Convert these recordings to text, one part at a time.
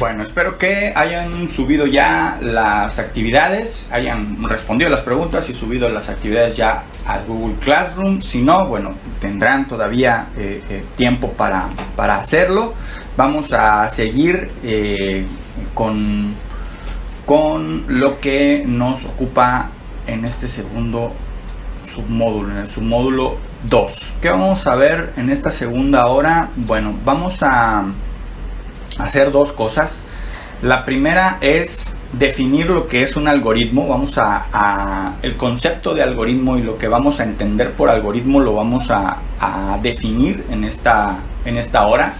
Bueno, espero que hayan subido ya las actividades, hayan respondido las preguntas y subido las actividades ya al Google Classroom. Si no, bueno, tendrán todavía tiempo para hacerlo. Vamos a seguir con lo que nos ocupa en este segundo submódulo, en el submódulo 2. ¿Qué vamos a ver en esta segunda hora? Bueno, vamos a hacer dos cosas. La primera es definir lo que es un algoritmo. Vamos el concepto de algoritmo y lo que vamos a entender por algoritmo lo vamos a definir en esta hora.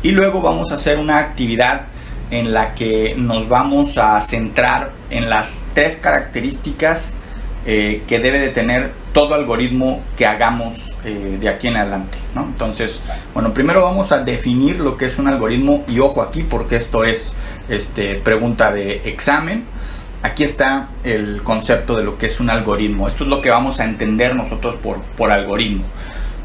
Y luego vamos a hacer una actividad en la que nos vamos a centrar en las tres características que debe de tener todo algoritmo que hagamos de aquí en adelante, ¿no? Entonces, bueno, primero vamos a definir lo que es un algoritmo y ojo aquí porque esto es pregunta de examen. Aquí está el concepto de lo que es un algoritmo. Esto es lo que vamos a entender nosotros por algoritmo.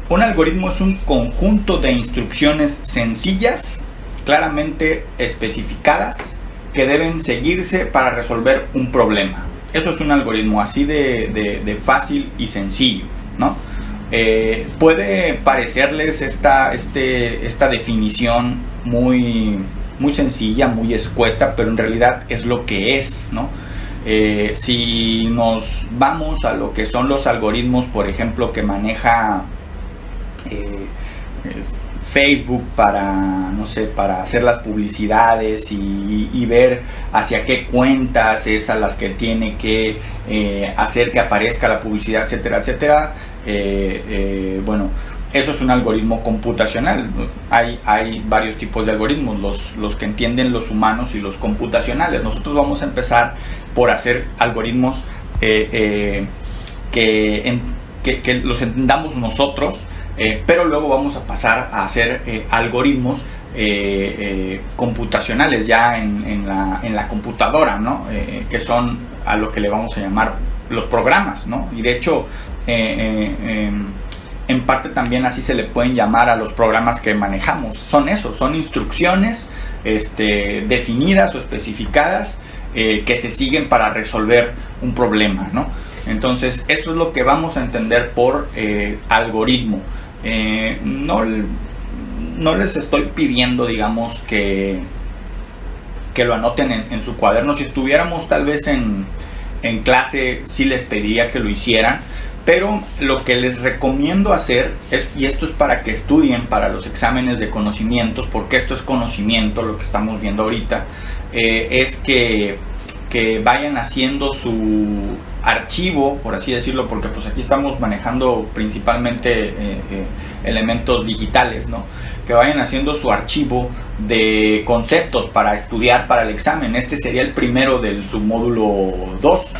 Un algoritmo es un conjunto de instrucciones sencillas, claramente especificadas, que deben seguirse para resolver un problema. Eso es un algoritmo, así de fácil y sencillo, ¿no? Puede parecerles esta definición muy sencilla, muy escueta, pero en realidad es lo que es, ¿no? Si nos vamos a lo que son los algoritmos, por ejemplo, que maneja Facebook para hacer las publicidades y ver hacia qué cuentas es a las que tiene que hacer que aparezca la publicidad, etcétera, etcétera. Bueno, eso es un algoritmo computacional. Hay varios tipos de algoritmos, los que entienden los humanos y los computacionales. Nosotros vamos a empezar por hacer algoritmos que los entendamos nosotros. Pero luego vamos a pasar a hacer algoritmos computacionales ya en la computadora, ¿no? Que son a lo que le vamos a llamar los programas, ¿no? Y de hecho, en parte también así se le pueden llamar a los programas que manejamos. Son instrucciones definidas o especificadas que se siguen para resolver un problema, ¿no? Entonces, eso es lo que vamos a entender por algoritmo. No les estoy pidiendo, digamos, que lo anoten en su cuaderno. Si estuviéramos tal vez en clase, sí les pediría que lo hicieran, pero lo que les recomiendo hacer y esto es para que estudien para los exámenes de conocimientos, porque esto es conocimiento, lo que estamos viendo ahorita, es que vayan haciendo su archivo, por así decirlo, porque pues aquí estamos manejando principalmente elementos digitales, ¿no? Que vayan haciendo su archivo de conceptos para estudiar para el examen. Este sería el primero del submódulo 2,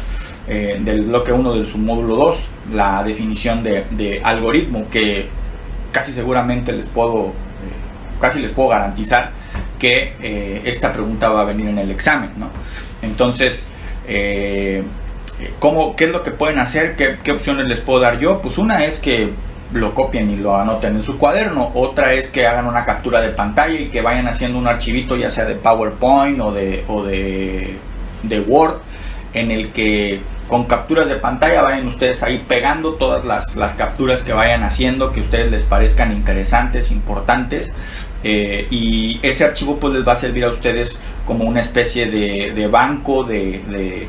del bloque 1 del submódulo 2, la definición de algoritmo, que casi seguramente les puedo garantizar que esta pregunta va a venir en el examen, ¿no? Entonces, ¿qué es lo que pueden hacer? ¿Qué opciones les puedo dar yo? Pues una es que lo copien y lo anoten en su cuaderno. Otra es que hagan una captura de pantalla y que vayan haciendo un archivito, ya sea de PowerPoint o de Word, en el que con capturas de pantalla vayan ustedes ahí pegando todas las capturas que vayan haciendo, que a ustedes les parezcan interesantes, importantes. Y ese archivo pues les va a servir a ustedes como una especie de banco de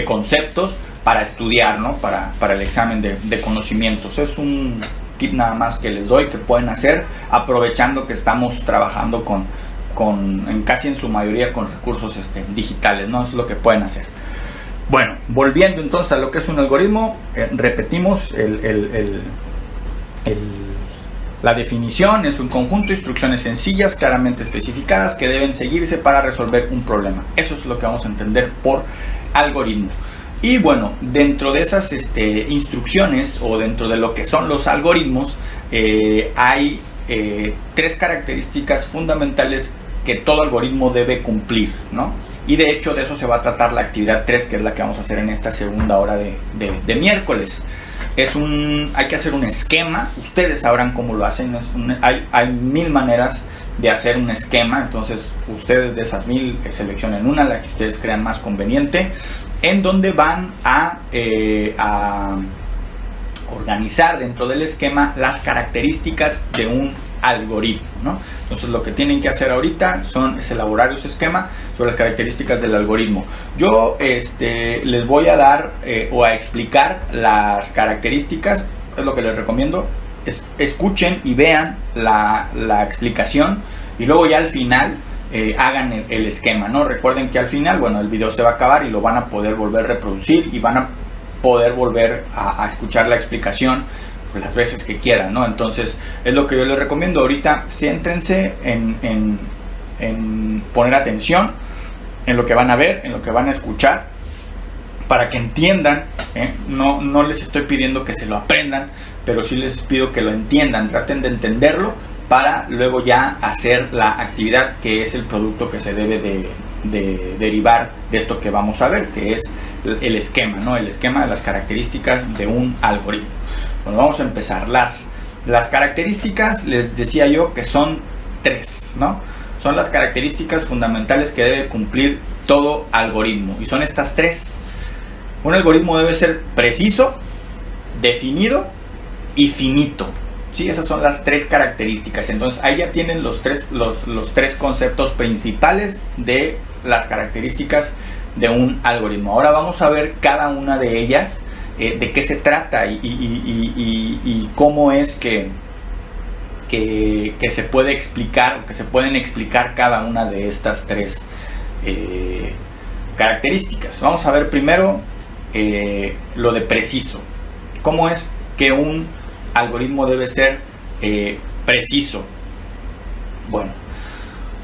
conceptos para estudiar, ¿no? Para el examen de conocimientos. Es un tip nada más que les doy, que pueden hacer aprovechando que estamos trabajando casi en su mayoría con recursos digitales, ¿no? Es lo que pueden hacer. Bueno, volviendo entonces a lo que es un algoritmo, repetimos la definición. Es un conjunto de instrucciones sencillas, claramente especificadas, que deben seguirse para resolver un problema. Eso es lo que vamos a entender por algoritmo. Y bueno, dentro de esas instrucciones o dentro de lo que son los algoritmos, hay tres características fundamentales que todo algoritmo debe cumplir, ¿no? Y de hecho de eso se va a tratar la actividad 3, que es la que vamos a hacer en esta segunda hora de miércoles. Hay que hacer un esquema. Ustedes sabrán cómo lo hacen. Hay 1000 maneras de hacer un esquema. Entonces ustedes de esas 1000 seleccionen una, la que ustedes crean más conveniente, en donde van a organizar dentro del esquema las características de un algoritmo, ¿no? Entonces lo que tienen que hacer ahorita es elaborar ese esquema sobre las características del algoritmo. Yo les voy a dar o a explicar las características. Es lo que les recomiendo. Escuchen y vean la explicación, y luego ya al final hagan el esquema, ¿no? Recuerden que al final, bueno, el video se va a acabar y lo van a poder volver a reproducir y van a poder volver a escuchar la explicación las veces que quieran, ¿no? Entonces es lo que yo les recomiendo. Ahorita céntrense en poner atención en lo que van a ver, en lo que van a escuchar, para que entiendan. No les estoy pidiendo que se lo aprendan, pero sí les pido que lo entiendan, traten de entenderlo para luego ya hacer la actividad, que es el producto que se debe de derivar de esto que vamos a ver, que es el esquema, ¿no? El esquema de las características de un algoritmo. Bueno, vamos a empezar. Las características, les decía yo que son 3, ¿no? Son las características fundamentales que debe cumplir todo algoritmo, y son estas 3. Un algoritmo debe ser preciso, definido y finito, ¿sí? Esas son las 3 características. Entonces ahí ya tienen los tres conceptos principales de las características de un algoritmo. Ahora vamos a ver cada una de ellas, de qué se trata y cómo es que se puede explicar, o que se pueden explicar cada una de estas 3 características. Vamos a ver primero lo de preciso. ¿Cómo es que un algoritmo debe ser preciso? Bueno,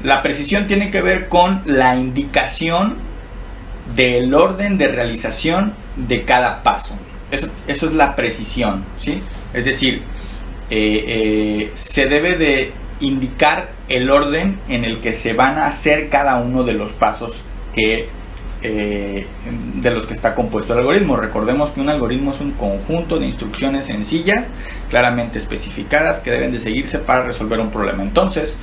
la precisión tiene que ver con la indicación del orden de realización de cada paso. Eso es la precisión, ¿sí? Es decir, se debe de indicar el orden en el que se van a hacer cada uno de los pasos de los que está compuesto el algoritmo. Recordemos que un algoritmo es un conjunto de instrucciones sencillas, claramente especificadas, que deben de seguirse para resolver un problema. Entonces,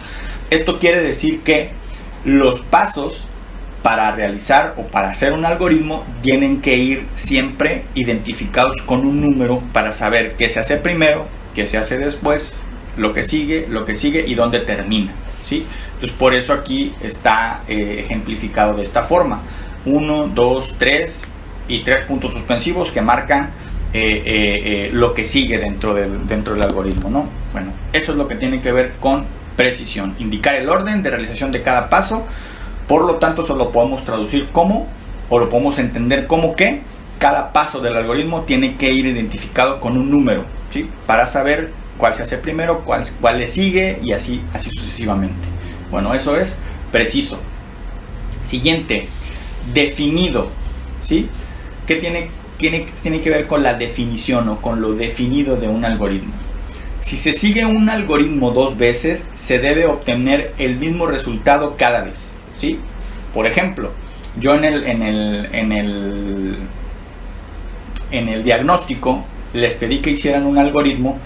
esto quiere decir que los pasos para realizar o para hacer un algoritmo tienen que ir siempre identificados con un número, para saber qué se hace primero, qué se hace después, lo que sigue y dónde termina, ¿sí? Entonces por eso aquí está ejemplificado de esta forma: 1, 2, 3 y 3 puntos suspensivos que marcan lo que sigue dentro del algoritmo, ¿no? Bueno, eso es lo que tiene que ver con precisión, indicar el orden de realización de cada paso. Por lo tanto, eso lo podemos traducir como, o lo podemos entender como, que cada paso del algoritmo tiene que ir identificado con un número, ¿sí? Para saber cuál se hace primero, cuál le sigue, y así sucesivamente. Bueno, eso es preciso. Siguiente, definido, ¿sí? ¿Qué tiene que ver con la definición o con lo definido de un algoritmo? Si se sigue un algoritmo 2 veces, se debe obtener el mismo resultado cada vez, ¿sí? Por ejemplo, yo en el diagnóstico les pedí que hicieran un algoritmo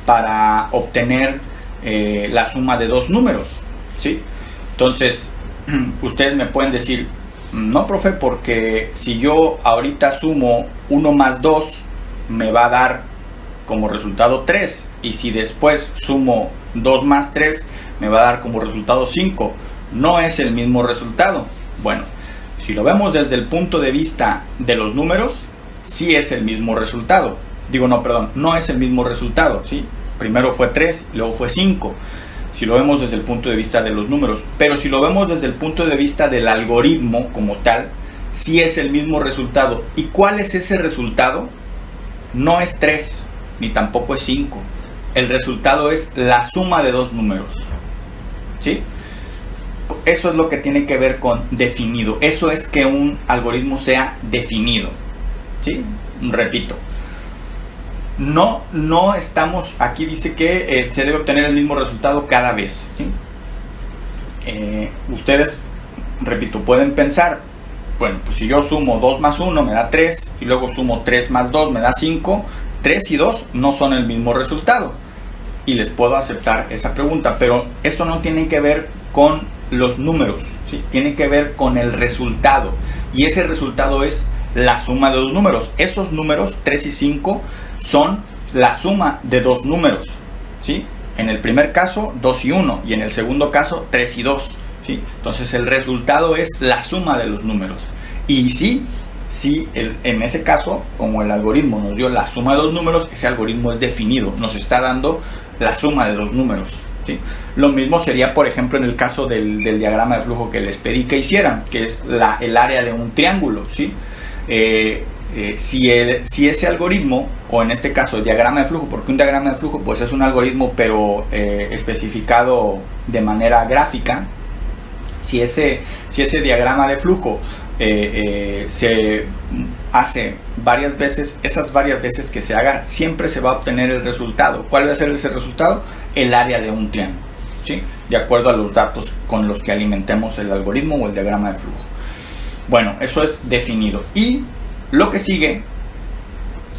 para obtener la suma de 2 números, ¿sí? Entonces, ustedes me pueden decir: no, profe, porque si yo ahorita sumo 1 más 2, me va a dar como resultado 3, y si después sumo 2 más 3, me va a dar como resultado 5. No es el mismo resultado. Bueno, si lo vemos desde el punto de vista de los números, sí es el mismo resultado. No es el mismo resultado, ¿sí? Primero fue 3, luego fue 5. Si lo vemos desde el punto de vista de los números. Pero si lo vemos desde el punto de vista del algoritmo como tal, sí es el mismo resultado. ¿Y cuál es ese resultado? No es 3, ni tampoco es 5. El resultado es la suma de 2 números, ¿sí? Eso es lo que tiene que ver con definido. Eso es que un algoritmo sea definido, ¿sí? Repito, no estamos, aquí dice que se debe obtener el mismo resultado cada vez, ¿sí? Ustedes, repito, pueden pensar: bueno, pues si yo sumo 2 más 1 me da 3, y luego sumo 3 más 2 me da 5, 3 y 2 no son el mismo resultado. y les puedo aceptar esa pregunta, pero esto no tiene que ver con los números, ¿sí? Tiene que ver con el resultado, y ese resultado es la suma de dos números. Esos números 3 y 5 son la suma de dos números, ¿sí? En el primer caso 2 y 1, y en el segundo caso 3 y 2, ¿sí? Entonces el resultado es la suma de los números. Y sí, en ese caso, como el algoritmo nos dio la suma de dos números, ese algoritmo es definido, nos está dando la suma de dos números, ¿sí? Lo mismo sería, por ejemplo, en el caso del diagrama de flujo que les pedí que hicieran, que es el área de un triángulo, ¿sí? Si ese algoritmo, o en este caso el diagrama de flujo, porque un diagrama de flujo pues es un algoritmo pero especificado de manera gráfica, si ese diagrama de flujo se hace varias veces, esas varias veces que se haga, siempre se va a obtener el resultado. ¿Cuál va a ser ese resultado? El área de un triángulo, ¿sí? De acuerdo a los datos con los que alimentemos el algoritmo o el diagrama de flujo. Bueno, eso es definido. Y lo que sigue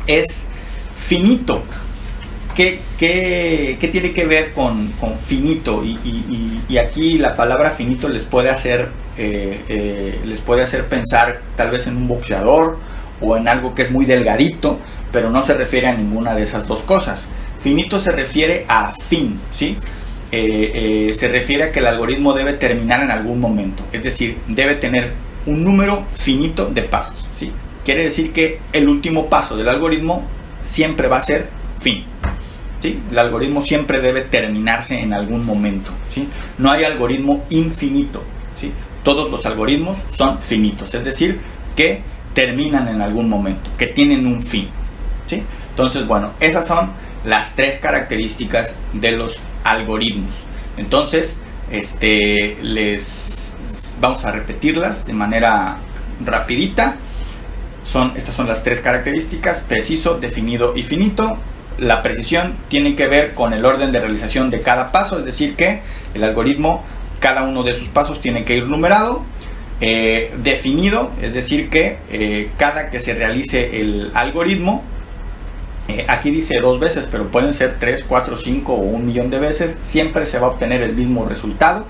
es finito. ¿Qué tiene que ver con finito? Y aquí la palabra finito les puede hacer pensar tal vez en un boxeador o en algo que es muy delgadito, pero no se refiere a ninguna de esas dos cosas. Finito se refiere a fin, ¿sí? Se refiere a que el algoritmo debe terminar en algún momento, es decir, debe tener un número finito de pasos, ¿sí? Quiere decir que el último paso del algoritmo siempre va a ser fin, ¿sí? El algoritmo siempre debe terminarse en algún momento, ¿sí? No hay algoritmo infinito, ¿sí? Todos los algoritmos son finitos, es decir, que terminan en algún momento, que tienen un fin, ¿sí? Entonces, bueno, esas son las tres características de los algoritmos. Entonces, vamos a repetirlas de manera rapidita. Estas son las tres características: preciso, definido y finito. La precisión tiene que ver con el orden de realización de cada paso, es decir que el algoritmo, cada uno de sus pasos tiene que ir numerado. Definido, es decir que cada que se realice el algoritmo, aquí dice 2 veces, pero pueden ser 3, 4, 5 o 1.000.000 de veces, siempre se va a obtener el mismo resultado.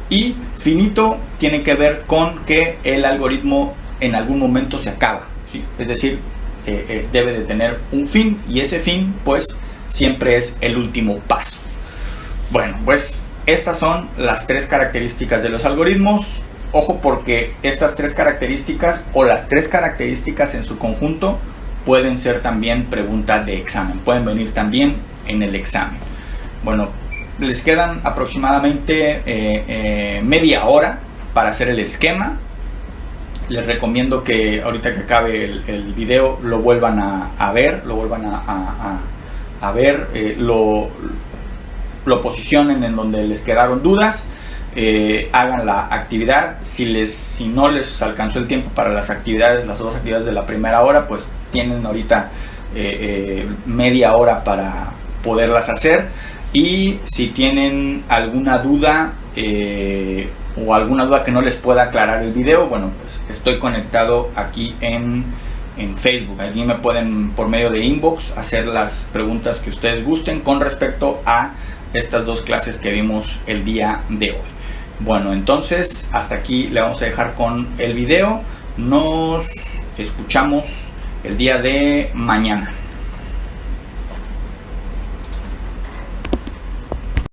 Y finito tiene que ver con que el algoritmo en algún momento se acaba, ¿sí? Es decir, debe de tener un fin, y ese fin pues siempre es el último paso. Bueno, pues estas son las tres características de los algoritmos. Ojo, porque estas tres características o las tres características en su conjunto pueden ser también preguntas de examen, pueden venir también en el examen. Bueno, les quedan aproximadamente media hora para hacer el esquema. Les recomiendo que ahorita que acabe el video lo vuelvan a ver, lo posicionen en donde les quedaron dudas, hagan la actividad. Si no les alcanzó el tiempo para las dos actividades de la primera hora, pues tienen ahorita media hora para poderlas hacer. Y si tienen alguna duda o alguna duda que no les pueda aclarar el video, bueno, pues estoy conectado aquí en Facebook. Allí me pueden, por medio de inbox, hacer las preguntas que ustedes gusten con respecto a estas dos clases que vimos el día de hoy. Bueno, entonces hasta aquí le vamos a dejar con el video. Nos escuchamos el día de mañana.